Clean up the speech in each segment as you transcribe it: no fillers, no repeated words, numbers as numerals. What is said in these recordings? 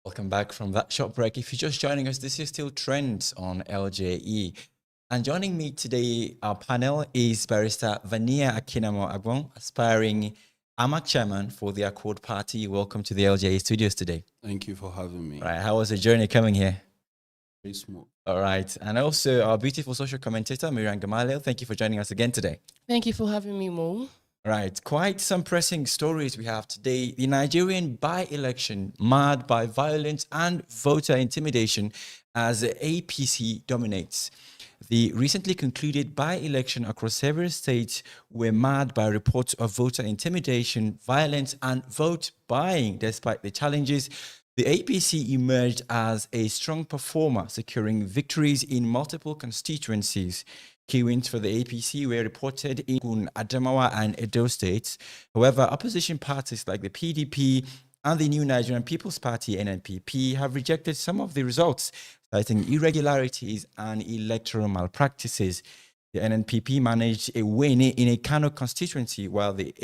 Welcome back from that short break. If you're just joining us, this is still Trendz on LJE. And joining me today, our panel is Barrister Vania Akinamo Agbon, aspiring AMAC chairman for the Accord Party. Welcome to the LJE studios today. Thank you for having me. Right, how was the journey coming here? Very smooth. All right, and also our beautiful social commentator, Miriam Gamaliel. Thank you for joining us again today. Thank you for having me, Mo. Right, quite some pressing stories we have today. The Nigerian by-election marred by violence and voter intimidation as the APC dominates. The recently concluded by-election across several states were marred by reports of voter intimidation, violence, and vote buying. Despite the challenges, the APC emerged as a strong performer, securing victories in multiple constituencies. Key wins for the APC were reported in Adamawa and Edo states. However, opposition parties like the PDP and the new Nigerian People's Party, NNPP, have rejected some of the results, citing irregularities and electoral malpractices. The NNPP managed a win in a Kano constituency, while the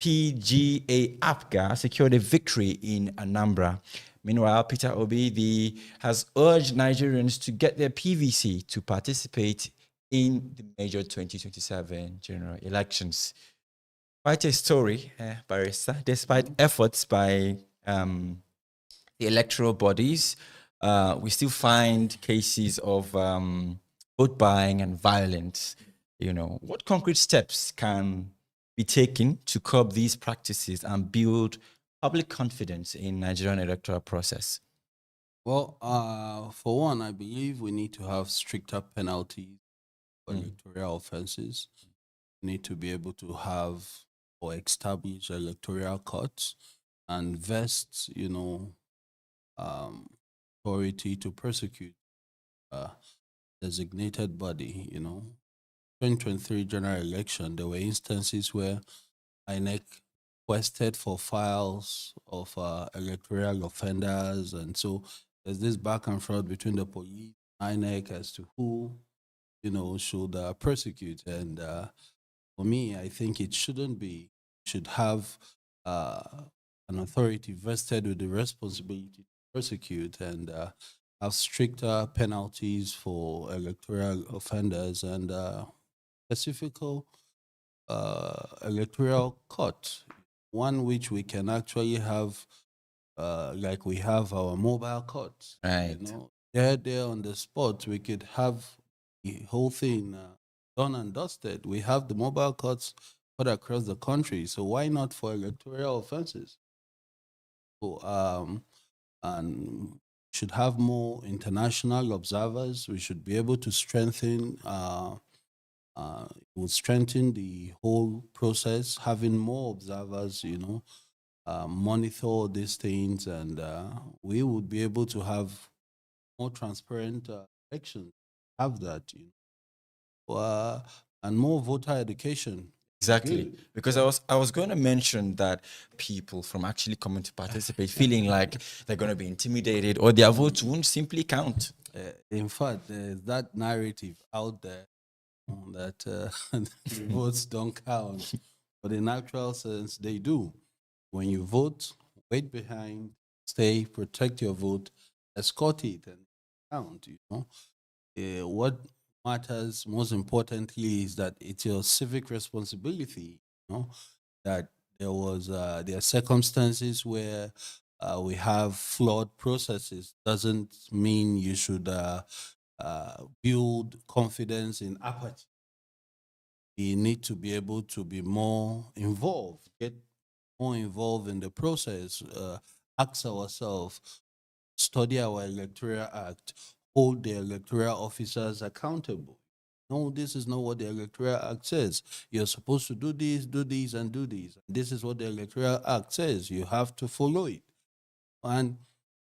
APGA APGA secured a victory in Anambra. Meanwhile, Peter Obi has urged Nigerians to get their PVC to participate in the major 2027 general elections. Quite a story, Barrister. Despite efforts by the electoral bodies, we still find cases of vote buying and violence. You know, what concrete steps can be taken to curb these practices and build public confidence in Nigerian electoral process? Well, for one, I believe we need to have stricter penalties for electoral offenses. We need to be able to have or establish electoral courts and vest, authority to prosecute designated body. 2023 general election, there were instances where INEC requested for files of electoral offenders, and so there's this back and forth between the police and INEC as to who should prosecute. And for me, I think it shouldn't be. Should have an authority vested with the responsibility to prosecute and have stricter penalties for electoral offenders and specific electoral court, one which we can actually have, like we have our mobile courts. Right. There on the spot, we could have the whole thing done and dusted. We have the mobile courts put across the country, so why not for electoral offenses? So, and should have more international observers. We should be able to strengthen. Would strengthen the whole process, having more observers, monitor these things, and we would be able to have more transparent elections. Have that, and more voter education. Exactly, because I was going to mention that people from actually coming to participate feeling like they're going to be intimidated or their votes won't simply count. In fact, there's that narrative out there that votes don't count, but in actual sense, they do. When you vote, wait behind, stay, protect your vote, escort it, and count. What matters most importantly is that it's your civic responsibility. That there are circumstances where we have flawed processes. Doesn't mean you should build confidence in apathy. We need to be able to be more involved, get more involved in the process, ask ourselves, study our electoral act, hold the electoral officers accountable. No, this is not what the electoral act says. You're supposed to do this, and do this. This is what the electoral act says. You have to follow it. And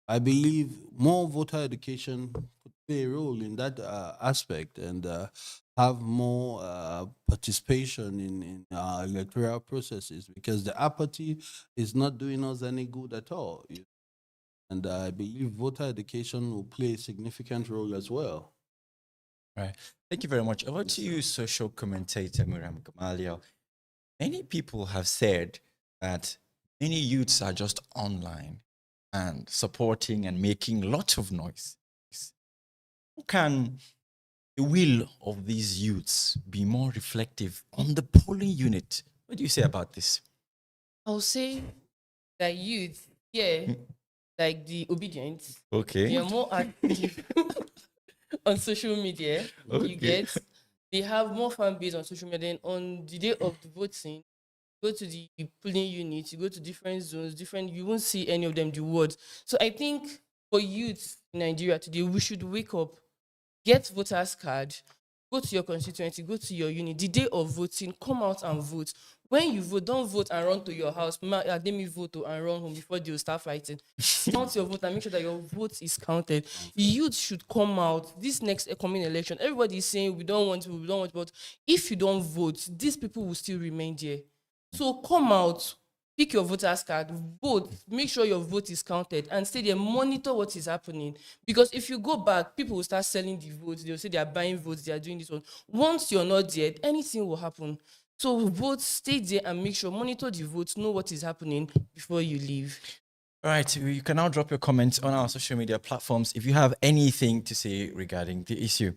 I believe more voter education could play a role in that aspect, and have more participation in electoral processes, because the apathy is not doing us any good at all. And I believe voter education will play a significant role as well. Right. Thank you very much. Over to you, social commentator Miriam Gamaliel. Many people have said that many youths are just online. and supporting and making lots of noise. How can the will of these youths be more reflective on the polling unit? What do you say about this? I'll say that youth, yeah, like the obedient, they Okay. are more active on social media. You Okay. get, they have more fan base on social media. Then on the day of the voting, go to the polling unit, you go to different zones, different. You won't see any of them the words. So I think for youth in Nigeria today, we should wake up, get voters card, go to your constituency, go to your unit. The day of voting, come out and vote. When you vote, don't vote and run to your house. Let me vote and run home before they will start fighting. Count your vote and make sure that your vote is counted. Youth should come out. This next coming election, everybody is saying we don't want to, we don't want, but if you don't vote, these people will still remain there. So come out, pick your voter's card, vote, make sure your vote is counted, and stay there, monitor what is happening. Because if you go back, people will start selling the votes. They'll say they are buying votes, they are doing this one. Once you're not there, anything will happen. So vote, stay there and make sure, monitor the votes, know what is happening before you leave. All right, you can now drop your comments on our social media platforms if you have anything to say regarding the issue.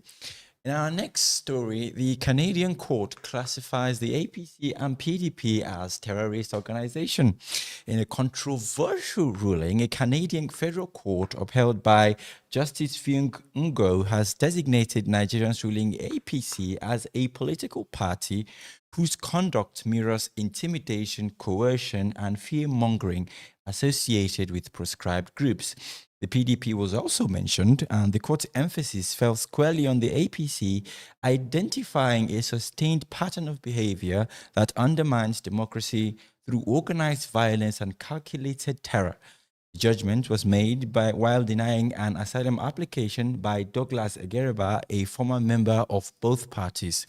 In our next story, the Canadian court classifies the APC and PDP as terrorist organization. In a controversial ruling, a Canadian federal court upheld by Justice Fiung Ngo has designated Nigeria's ruling APC as a political party whose conduct mirrors intimidation, coercion, and fear-mongering associated with proscribed groups. The PDP was also mentioned, and the court's emphasis fell squarely on the APC, identifying a sustained pattern of behavior that undermines democracy through organized violence and calculated terror. The judgment was made while denying an asylum application by Douglas Egereba, a former member of both parties.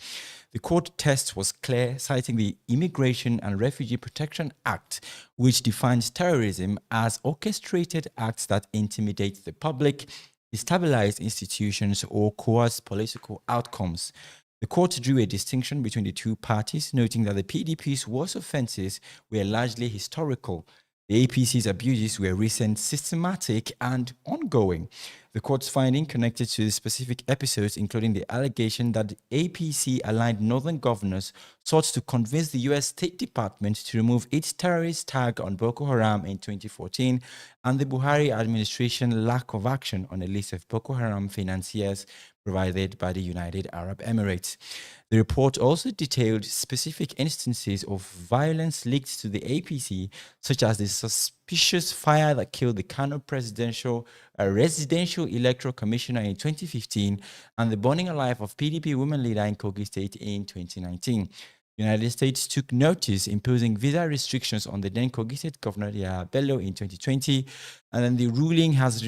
The court test was clear, citing the Immigration and Refugee Protection Act, which defines terrorism as orchestrated acts that intimidate the public, destabilize institutions, or coerce political outcomes. The court drew a distinction between the two parties, noting that the PDP's worst offenses were largely historical. The APC's abuses were recent, systematic, and ongoing. The court's finding connected to the specific episodes, including the allegation that the APC-aligned northern governors sought to convince the U.S. State Department to remove its terrorist tag on Boko Haram in 2014, and the Buhari administration's lack of action on a list of Boko Haram financiers provided by the United Arab Emirates. The report also detailed specific instances of violence linked to the APC, such as the suspicious fire that killed the Kano residential electoral commissioner in 2015 and the burning alive of PDP women leader in Kogi State in 2019. The United States took notice, imposing visa restrictions on the then Kogi State Governor Yahya Bello in 2020, and then the ruling has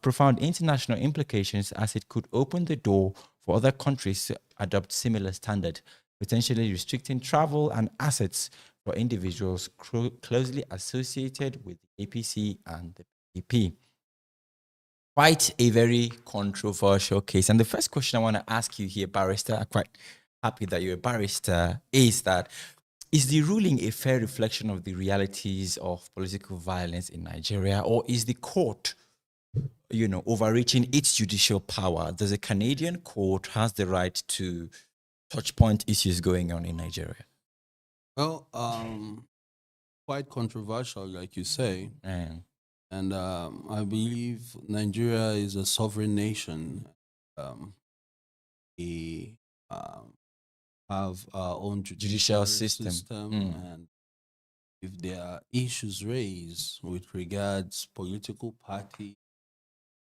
profound international implications as it could open the door for other countries to adopt similar standard, potentially restricting travel and assets for individuals closely associated with the APC and the PDP. Quite a very controversial case. And the first question I want to ask you here, Barrister, I'm quite happy that you're a barrister, is the ruling a fair reflection of the realities of political violence in Nigeria, or is the court, overreaching its judicial power? Does a Canadian court has the right to touch point issues going on in Nigeria? Well, quite controversial, like you say. And I believe Nigeria is a sovereign nation. We have our own Judicial system. And if there are issues raised with regards political party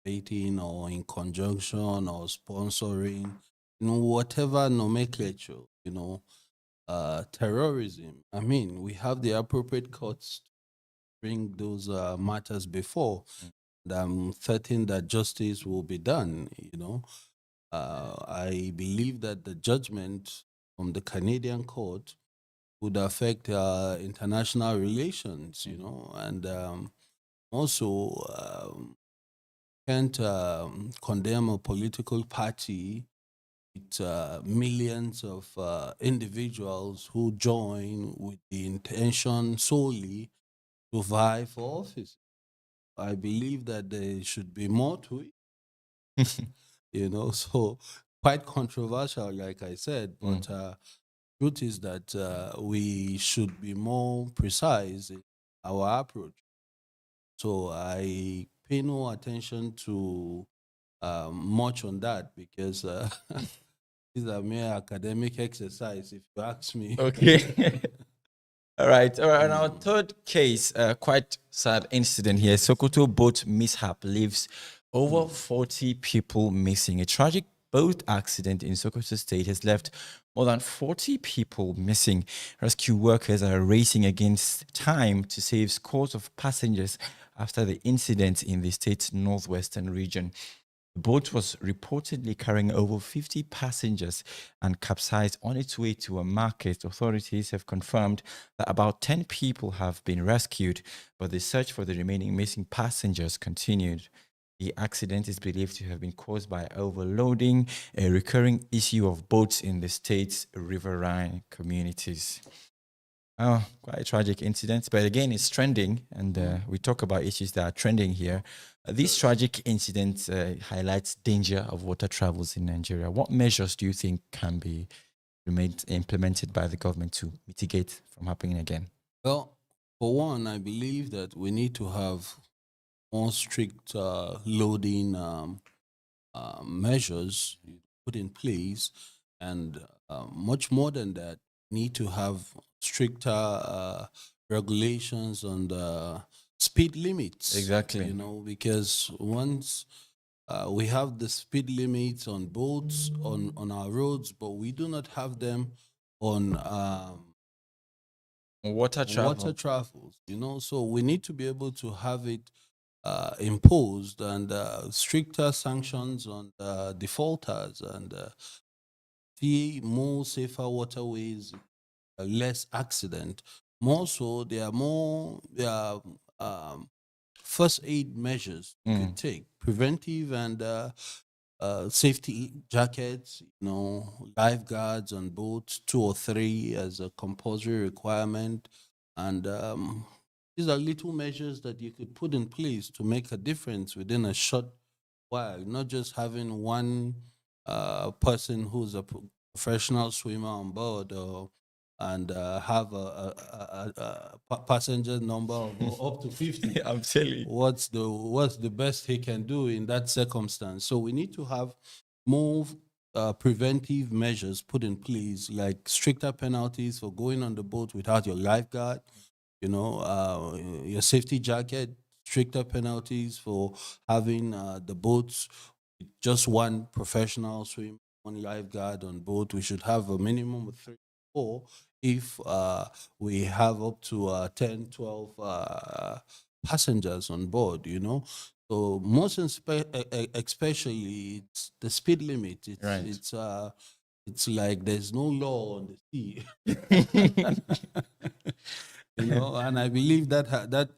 debating or in conjunction or sponsoring, whatever nomenclature, terrorism. I mean, we have the appropriate courts to bring those matters before. And I'm certain that justice will be done, I believe that the judgment from the Canadian court would affect international relations, and also can't condemn a political party with millions of individuals who join with the intention solely to vie for office. I believe that there should be more to it, so quite controversial, like I said, but truth is that we should be more precise in our approach. So I pay no attention to much on that because these are mere academic exercise, if you ask me. Okay. All right. All right. And our Mm. third case, quite sad incident here. Sokoto boat mishap leaves over 40 people missing. A tragic boat accident in Sokoto State has left more than 40 people missing. Rescue workers are racing against time to save scores of passengers after the incident in the state's northwestern region. The boat was reportedly carrying over 50 passengers and capsized on its way to a market. Authorities have confirmed that about 10 people have been rescued, but the search for the remaining missing passengers continued. The accident is believed to have been caused by overloading, a recurring issue of boats in the state's riverine communities. Oh, quite a tragic incident, but again, it's trending, and we talk about issues that are trending here. This tragic incident highlights danger of water travels in Nigeria. What measures do you think can be implemented by the government to mitigate from happening again? Well, for one, I believe that we need to have more strict loading measures put in place, and much more than that, need to have stricter regulations on the speed limits. Exactly. Because once we have the speed limits on boats on our roads, but we do not have them on Water travel. water travels. So we need to be able to have it imposed, and stricter sanctions on defaulters, and see more safer waterways, less accident. More so, there are first aid measures you could take, preventive and safety jackets, lifeguards on boats, 2 or 3 as a compulsory requirement. And these are little measures that you could put in place to make a difference within a short while, not just having one person who's a professional swimmer on board, or and have a passenger number of up to 50. I'm telling you. What's the best he can do in that circumstance? So we need to have more preventive measures put in place, like stricter penalties for going on the boat without your lifeguard, your safety jacket, stricter penalties for having the boats with just one professional swim, one lifeguard on boat. We should have a minimum of 3 or 4 if we have up to 10, 12 passengers on board, So most especially it's the speed limit. Right. It's like there's no law on the sea. And I believe that that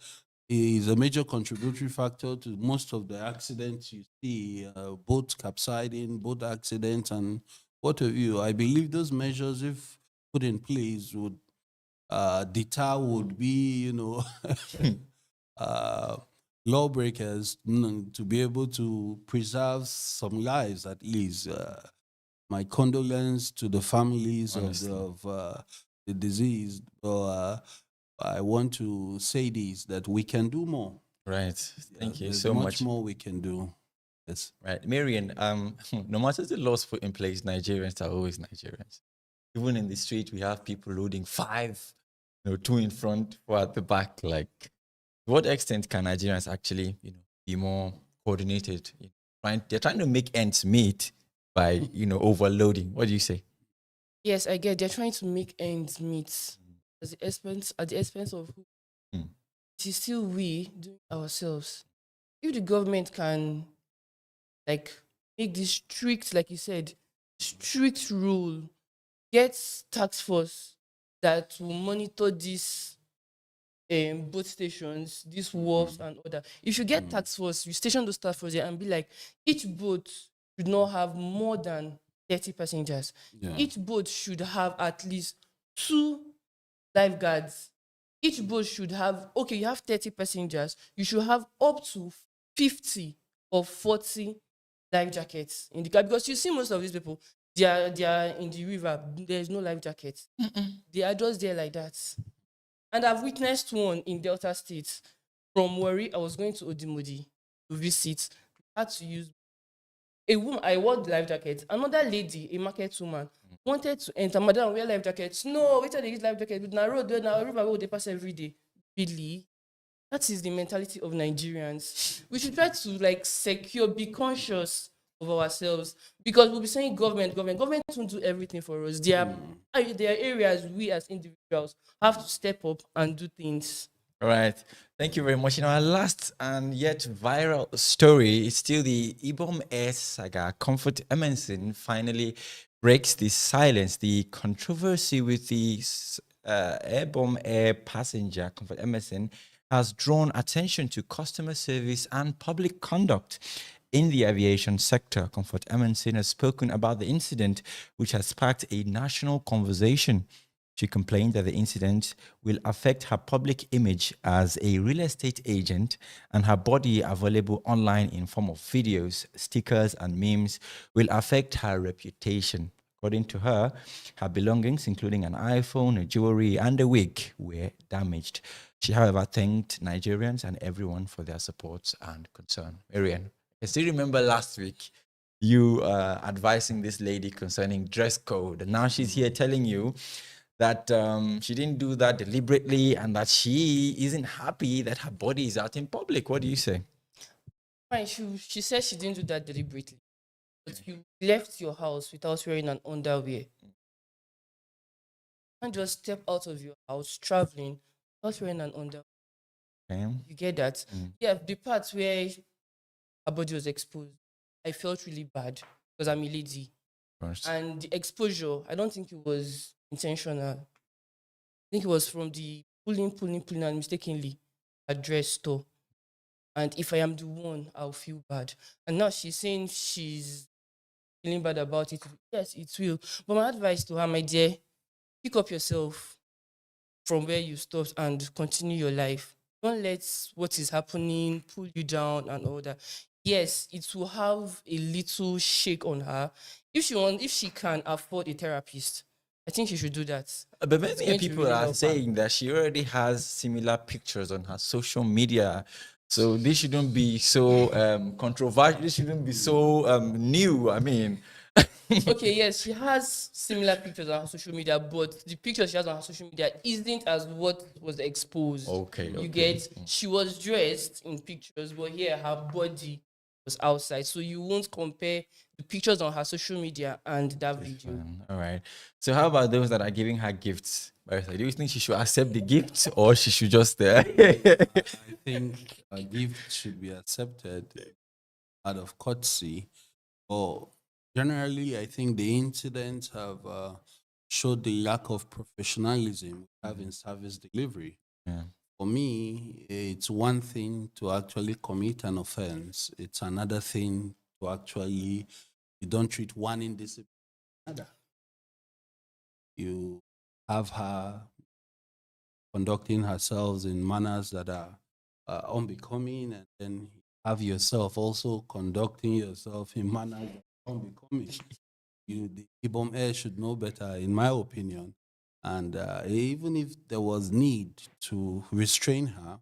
is a major contributory factor to most of the accidents you see, boat capsizing, boat accidents, and what have you. I believe those measures, if put in place, would deter would be, lawbreakers to be able to preserve some lives at least. My condolence to the families Honestly. of the disease. I want to say this, that we can do more. Right. Thank you There's so much much. more we can do. Yes. Right. Marian, no matter the laws put in place, Nigerians are always Nigerians. Even in the street, we have people loading 5, 2 in front, 4 at the back. Like, to what extent can Nigerians actually, be more coordinated? They're trying to make ends meet by, overloading. What do you say? Yes, I get. They're trying to make ends meet at the expense of who? Mm. It is still we doing ourselves. If the government can, make this strict, like you said, strict rule, get task force that will monitor these boat stations, these wharves and other. If you get task force, you station those task force there and be like, each boat should not have more than 30 passengers. Yeah. Each boat should have at least 2 lifeguards. each boat should have, okay, you have 30 passengers, you should have up to 50 or 40 life jackets in the car, because you see most of these people, they are in the river, there's no life jacket. They are just there like that. And I've witnessed one in Delta State. From Warri, I was going to Odimodi to visit. I had to use a woman. I wore the life jacket. Another lady, a market woman, wanted to enter. Madam, wear life jackets. No, wait till they use life jacket. With na road, na river road, they pass every day. Really? That is the mentality of Nigerians. We should try to like secure, be conscious of ourselves, because we'll be saying government won't do everything for us. There are areas we as individuals have to step up and do things. All right. Thank you very much. Our last and yet viral story is still the Ibom Air saga. Comfort Emerson finally breaks the silence. The controversy with the Ibom Air passenger, Comfort Emerson, has drawn attention to customer service and public conduct in the aviation sector. Comfort Emerson has spoken about the incident, which has sparked a national conversation. She complained that the incident will affect her public image as a real estate agent, and her body available online in form of videos, stickers, and memes will affect her reputation. According to her, her belongings, including an iPhone, a jewelry, and a wig, were damaged. She, however, thanked Nigerians and everyone for their support and concern. Arian, I still remember last week you advising this lady concerning dress code, and now she's here telling you that she didn't do that deliberately and that she isn't happy that her body is out in public. What do you say? Fine, she said she didn't do that deliberately, but you left your house without wearing an underwear. You can't just step out of your house traveling without wearing an underwear. Okay. You get that? Yeah, the parts where her body was exposed, I felt really bad because I'm a lady. First. And the exposure, I don't think it was intentional. I think it was from the pulling, and mistakenly addressed store. And if I am the one, I'll feel bad. And now she's saying she's feeling bad about it. Yes, it will. But my advice to her, my dear, pick up yourself from where you stopped and continue your life. Don't let what is happening pull you down and all that. Yes, it will have a little shake on her. If she can afford a therapist, I think she should do that. But It's many going to people really are help her. saying that she already has similar pictures on her social media. So this shouldn't be so controversial. This shouldn't be so new. I mean, Okay, yes, she has similar pictures on her social media, but the pictures she has on her social media isn't as what was exposed. Okay, You okay. get, she was dressed in pictures, but here her body was outside. So you won't compare the pictures on her social media and that video. All right. So how about those that are giving her gifts? Barrister, do you think she should accept the gift or she should just I think a gift should be accepted out of courtesy. Or generally, I think the incidents have showed the lack of professionalism we have in service delivery. Yeah. For me, it's one thing to actually commit an offense. It's another thing to actually, you don't treat one indiscipline another. You have her conducting herself in manners that are unbecoming, and then have yourself also conducting yourself in manners that are unbecoming. The Ibom Air should know better, in my opinion. And even if there was need to restrain her,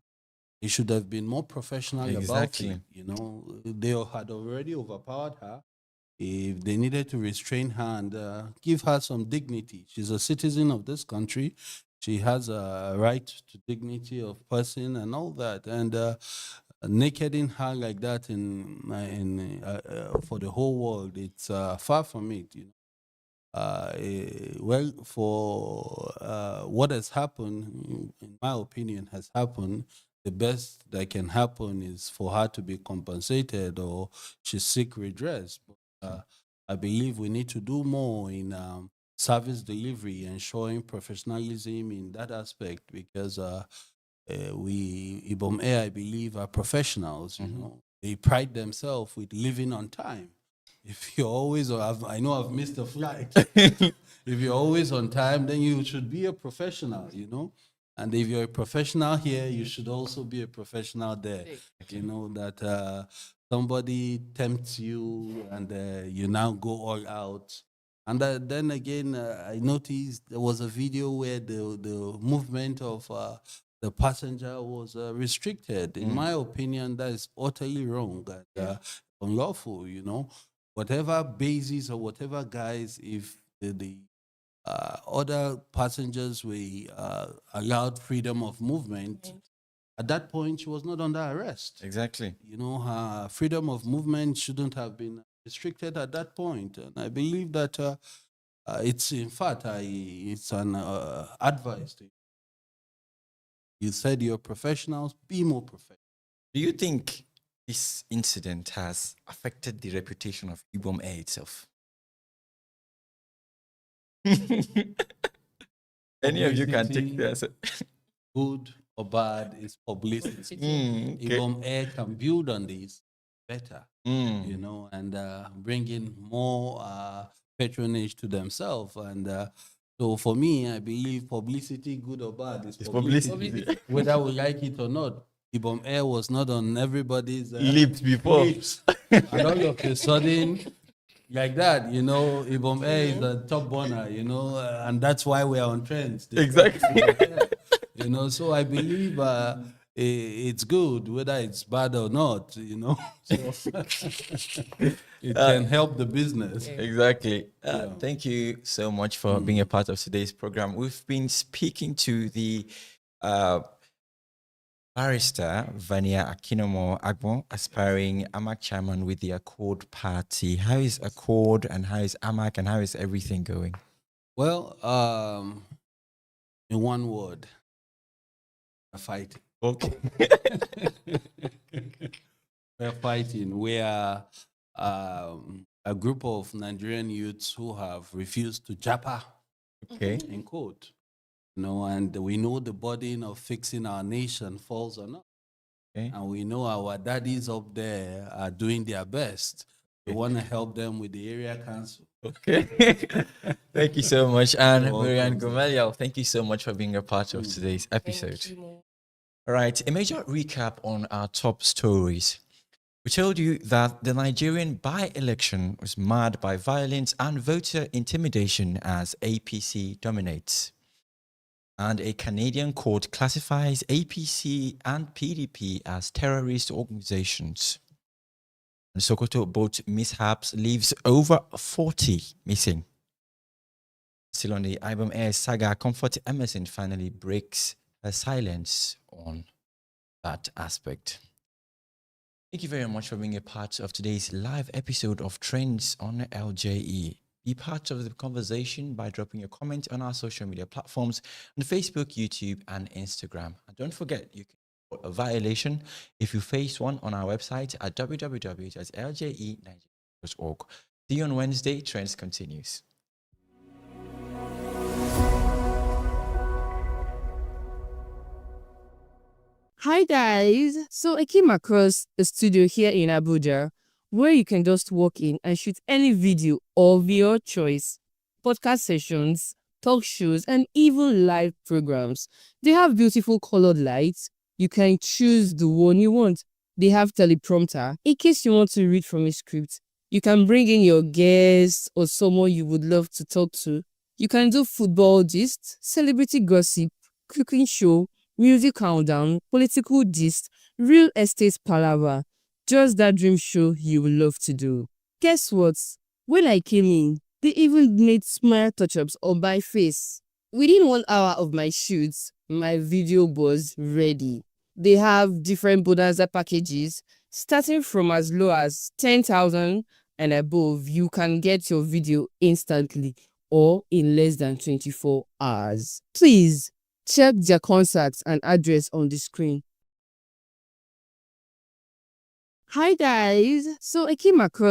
it should have been more professional Exactly. about it. You know, they had already overpowered her. If they needed to restrain her and give her some dignity, she's a citizen of this country. She has a right to dignity of person and all that. And nakeding her like that for the whole world, it's far from it. You know. Well, for what has happened, in my opinion, has happened, the best that can happen is for her to be compensated or she seek redress. But I believe we need to do more in service delivery and showing professionalism in that aspect, because we, Ibom Air, I believe, are professionals. You know, they pride themselves with living on time. If you're always, I know I've missed a flight. If you're always on time, then you should be a professional, you know. And if you're a professional here, you should also be a professional there. You know, that somebody tempts you and you now go all out. And then again, I noticed there was a video where the movement of the passenger was restricted. In my opinion, that is utterly wrong and unlawful, you know. Whatever basis or whatever guys, if the other passengers were allowed freedom of movement, at that point she was not under arrest. Exactly. You know, her freedom of movement shouldn't have been restricted at that point. And I believe that it's, in fact, it's an advice to you. You said you're professionals, be more professional. Do you think this incident has affected the reputation of Ibom Air itself? Any of you can take the answer. Good or bad is publicity. Okay. Ibom Air can build on this better, you know, and bring in more patronage to themselves. And so for me, I believe publicity, good or bad, is publicity. Whether we like it or not. Ibom Air was not on everybody's Lips before. And all of a sudden, like that, you know, Ibom Air is the top burner, you know, and that's why we're on Trendz. Exactly. You know, so I believe it's good, whether it's bad or not, you know. So it can help the business. Exactly. Thank you so much for being a part of today's program. We've been speaking to the barrister Vania Akinomo Agbon, aspiring AMAC chairman with the Accord Party. How is Accord and how is AMAC and how is everything going? Well, in one word, we're fighting. Okay. We're fighting. We are a group of Nigerian youths who have refused to japa Okay. in court. You know, and we know the burden of fixing our nation falls on us. Okay. And we know our daddies up there are doing their best. We want to help them with the area council. Okay. Thank you so much. And You're Marianne welcome. Gomelia, thank you so much for being a part of today's episode. Thank you. All right, a major recap on our top stories. We told you that the Nigerian by-election was marred by violence and voter intimidation as APC dominates. And a Canadian court classifies APC and PDP as terrorist organizations. And Sokoto boat mishaps leaves over 40 missing. Still on the Ibom Air saga, Comfort Emerson finally breaks her silence on that aspect. Thank you very much for being a part of today's live episode of Trendz on LJE. Be part of the conversation by dropping a comment on our social media platforms on Facebook, YouTube, and Instagram. And don't forget, you can report a violation if you face one on our website at www.ljenigeria.org. See you on Wednesday. Trendz continues. Hi guys! So I came across a studio here in Abuja where you can just walk in and shoot any video of your choice. Podcast sessions, talk shows, and even live programs. They have beautiful colored lights. You can choose the one you want. They have teleprompter in case you want to read from a script. You can bring in your guests or someone you would love to talk to. You can do football gist, celebrity gossip, cooking show, music countdown, political gist, real estate palaver. Just that dream show you would love to do. Guess what? When I came in, they even made smile touch-ups on my face. Within 1 hour of my shoots, my video was ready. They have different bonanza packages. Starting from as low as 10,000 and above, you can get your video instantly or in less than 24 hours. Please, check their contacts and address on the screen. Hi guys! So I came across